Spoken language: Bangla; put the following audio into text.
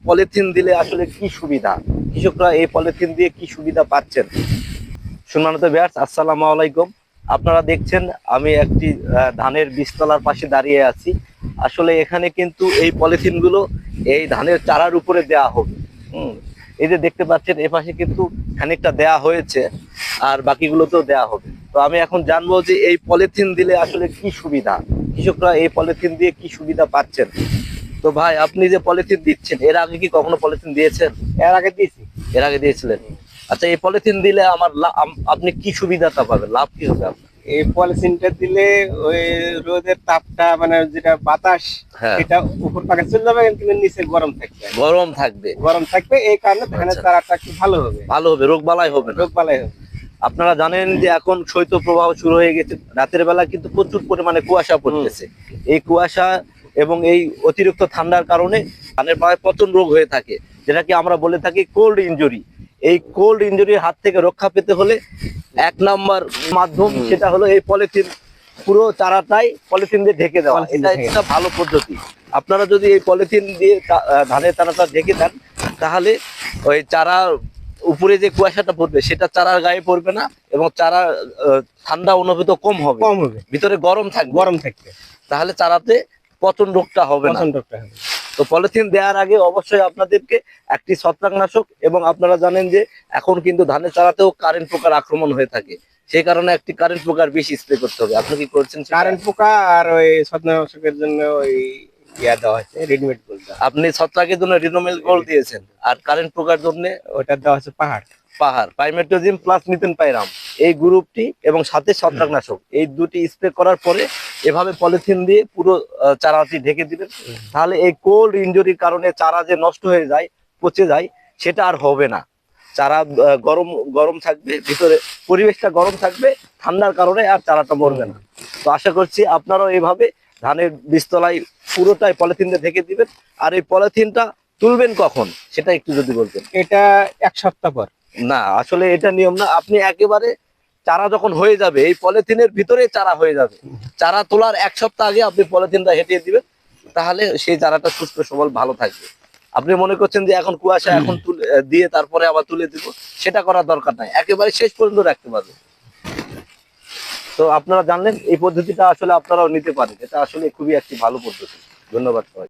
পলিথিন দিলে আসলে কি সুবিধা, কৃষকরা এই পলিথিন দিয়ে কি সুবিধা পাচ্ছেন? সম্মানিত ভিউয়ার্স, আসসালামু আলাইকুম। আপনারা দেখছেন আমি একটি ধানের বীজতলার পাশে দাঁড়িয়ে আছি। আসলে এখানে কিন্তু এই পলিথিন গুলো এই ধানের চারার উপরে দেয়া হবে। এই যে দেখতে পাচ্ছেন এ পাশে কিন্তু খানিকটা দেয়া হয়েছে, আর বাকিগুলোতেও দেয়া হবে। তো আমি এখন জানবো যে এই পলিথিন দিলে আসলে কি সুবিধা, কৃষকরা এই পলিথিন দিয়ে কি সুবিধা পাচ্ছেন। তো ভাই, আপনি যে পলিথিন দিচ্ছেন, এর আগে কি কখনো পলিথিন দিয়েছেন? এর আগে দিয়েছি। এর আগে দিয়েছিলেন। আচ্ছা, এই পলিথিন দিলে আপনি কি সুবিধাটা পাবেন, লাভ কি হবে আপনার? এই পলিথিনটা দিলে ওই রোদের তাপটা মানে যেটা বাতাস হ্যাঁ। এটা উপর পাকে চলে যাবে, কিন্তু নিচে গরম থাকবে। গরম থাকবে। এই কারণে ধানের আচ্ছা। চারাটা একটু ভালো হবে, রোগ বালাই হবে না। রোগ বালাই হবে। আপনারা জানেন যে এখন শৈত্যপ্রবাহ শুরু হয়ে গেছে, রাতের বেলা কিন্তু প্রচুর পরিমাণে কুয়াশা পড়তেছে। এই কুয়াশা এবং এই অতিরিক্ত ঠান্ডার কারণে ধানের পায়ে পচন রোগ হয়ে থাকে, যেটাকে আমরা বলে থাকি কোল্ড ইনজুরি। এই কোল্ড ইনজুরির হাত থেকে রক্ষা পেতে হলে 1 নাম্বার মাধ্যম সেটা হলো এই পলিথিন, পুরো চারাটাই পলিথিন দিয়ে ঢেকে দেওয়া। এটা একটা ভালো পদ্ধতি। আপনারা যদি এই পলিথিন দিয়ে ধানের চারাটা ঢেকে দেন, তাহলে ওই চারা উপরে যে কুয়াশাটা পড়বে সেটা চারার গায়ে পড়বে না, এবং চারা ঠান্ডা অনুভূত কম হবে, ভিতরে গরম থাকবে। তাহলে চারাতে পচন রোগটা হবে না। তো পলিথিন দেওয়ার আগে অবশ্যই আপনাদেরকে একটি ছত্রাকনাশক, এবং আপনারা জানেন যে এখন কিন্তু ধানের চারাতেও কারেন্ট পোকার আক্রমণ হয়ে থাকে, সেই কারণে একটি কারেন্ট পোকার বেশি স্প্রে করতে হবে। আপনি কি করছেন? কারেন্ট পোকা আর ওই ছত্রাকনাশকের জন্য ওই ইয়া দেওয়া হচ্ছে রেডিমেড গোল্ড। আপনি ছত্রাকের জন্য রিনোমেল গোল্ড দিয়েছেন, আর কারেন্ট পোকার জন্য ওটা দেওয়া হচ্ছে পাহাড় পাইমেট্রোজিম প্লাস মিথেন পাইরাম, এই গ্রুপটি এবং সাথে ছত্রাকনাশক, এই দুটি স্প্রে করার পরে এভাবে পলিথিন দিয়ে পুরো চারাটি ঢেকে দিবেন। তাহলে এই কোল্ড ইনজুরির কারণে চারা যে নষ্ট হয়ে যায়, পচে যায়, সেটা আর হবে না। চারা গরম গরম থাকবে, ভিতরে পরিবেশটা গরম থাকবে, ঠান্ডার কারণে আর চারাটা মরবে না। তো আশা করছি আপনারাও এইভাবে ধানের বীজতলায় পুরোটাই পলিথিন দিয়ে ঢেকে দিবেন। আর এই পলিথিনটা তুলবেন কখন সেটা একটু যদি বলতেন। এটা 1 সপ্তাহ পর। না, আসলে এটা নিয়ম না। আপনি একেবারে চারা যখন হয়ে যাবে, এই পলিথিনের ভিতরে চারা হয়ে যাবে, চারা তোলার 1 সপ্তাহ আগে আপনি পলিথিনটা হেঁটিয়ে দিবেন, তাহলে সেই চারাটা সুস্থ সবল ভালো থাকবে। আপনি মনে করছেন যে এখন কুয়াশা, এখন দিয়ে তারপরে আবার তুলে দিব, সেটা করার দরকার নাই, একেবারে শেষ পর্যন্ত রাখতে পারবে। তো আপনারা জানলেন এই পদ্ধতিটা আসলে আপনারাও নিতে পারেন, এটা আসলে খুবই একটি ভালো পদ্ধতি। ধন্যবাদ সবাই।